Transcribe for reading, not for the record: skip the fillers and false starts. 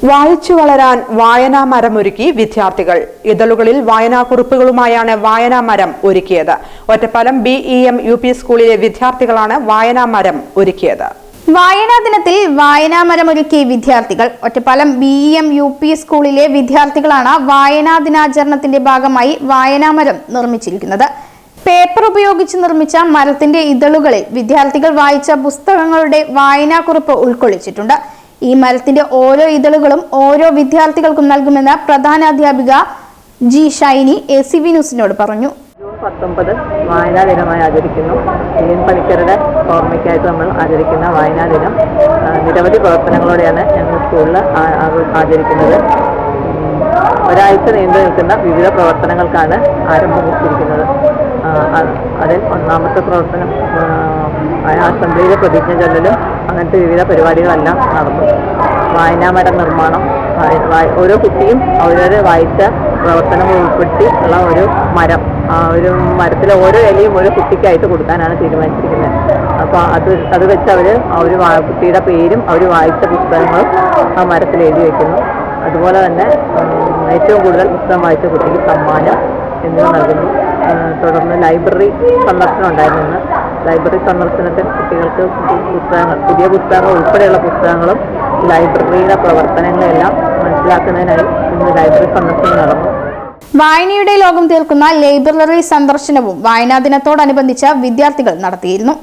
വായിച്ചു വളരാൻ വായനാ മരമൊരുക്കി വിദ്യാർത്ഥികൾ. ഇതളുകളിൽ വായനാക്കുറിപ്പുകളുമായാണ് വായനാ മരം ഒരുക്കിയത്. ഒറ്റപ്പാലം BEM UP സ്കൂളിലെ വിദ്യാർത്ഥികളാണ് വായനാ മരം ഒരുക്കിയത്. വായനാ ദിനത്തിൽ വായനാ മരമൊരുക്കിയ വിദ്യാർത്ഥികൾ. ഒറ്റപ്പാലം BEM UP സ്കൂളിലെ വിദ്യാർത്ഥികളാണ് വായനാ ദിനാചരണത്തിന്റെ ഭാഗമായി വായനാ മരം നിർമ്മിച്ചിരിക്കുന്നത്. പേപ്പർ ഉപയോഗിച്ച് നിർമ്മിച്ച മരത്തിന്റെ ഇതളുകളിൽ വിദ്യാർത്ഥികൾ വായിച്ച പുസ്തകങ്ങളുടെ വായനാക്കുറിപ്പ് ഉൾക്കൊള്ളിച്ചിട്ടുണ്ട്. ഈ മരത്തിന്റെ ഓരോ ഇതളുകളും ഓരോ വിദ്യാർത്ഥികൾക്കും നൽകുമെന്ന് പ്രധാനാധ്യാപിക G. ഷൈനി ACV ന്യൂസിനോട് പറഞ്ഞു. ജൂൺ 19 വായനാ ദിനമായി ആചരിക്കുന്നു. TN പണിക്കരുടെ ഓർമ്മയ്ക്കായിട്ട് നമ്മൾ ആചരിക്കുന്ന വായനാ ദിനം നിരവധി പ്രവർത്തനങ്ങളോടെയാണ് ഞങ്ങൾ സ്കൂളിൽ ആചരിക്കുന്നത്. ഒരാഴ്ച നീണ്ടു നിൽക്കുന്ന വിവിധ പ്രവർത്തനങ്ങൾക്കാണ് ആരംഭം കുറിച്ചിരിക്കുന്നത്. അതിൽ ഒന്നാമത്തെ പ്രവർത്തനം അസംബ്ലിയിലെ പ്രതിജ്ഞ ചൊല്ലലും അങ്ങനത്തെ വിവിധ പരിപാടികളെല്ലാം നടന്നു. വായനാമരം നിർമ്മാണം, ഓരോ കുട്ടിയും അവരവരെ വായിച്ച പ്രവർത്തനങ്ങൾ ഉൾപ്പെടുത്തി ഉള്ള ഒരു മരം, ഒരു മരത്തിലെ ഓരോ ഇലയും ഓരോ കുട്ടിക്കായിട്ട് കൊടുക്കാനാണ് തീരുമാനിച്ചിരിക്കുന്നത്. അപ്പോൾ അത് വെച്ച് അവർ കുട്ടിയുടെ പേരും അവർ വായിച്ച പുസ്തകങ്ങളും ആ മരത്തിൽ എഴുതി വയ്ക്കുന്നു. അതുപോലെ തന്നെ ഏറ്റവും കൂടുതൽ പുസ്തകം വായിച്ച കുട്ടിക്ക് സമ്മാനം എന്നിവ നൽകുന്നു. തുടർന്ന് ലൈബ്രറി സന്ദർശനം ഉണ്ടായിരുന്നു. ലൈബ്രറി സന്ദർശനത്തിൽ കുട്ടികൾക്ക് പുതിയ പുസ്തകങ്ങൾ ഉൾപ്പെടെയുള്ള പുസ്തകങ്ങളും ലൈബ്രറിയുടെ പ്രവർത്തനങ്ങളെല്ലാം മനസ്സിലാക്കുന്നതിനായി ഇന്ന് ലൈബ്രറി സന്ദർശനം നടന്നു. വായനയുടെ ലോകം തീർക്കുന്ന ലൈബ്രറി സന്ദർശനവും വായനാ ദിനത്തോടനുബന്ധിച്ച് വിദ്യാർത്ഥികൾ നടത്തിയിരുന്നു.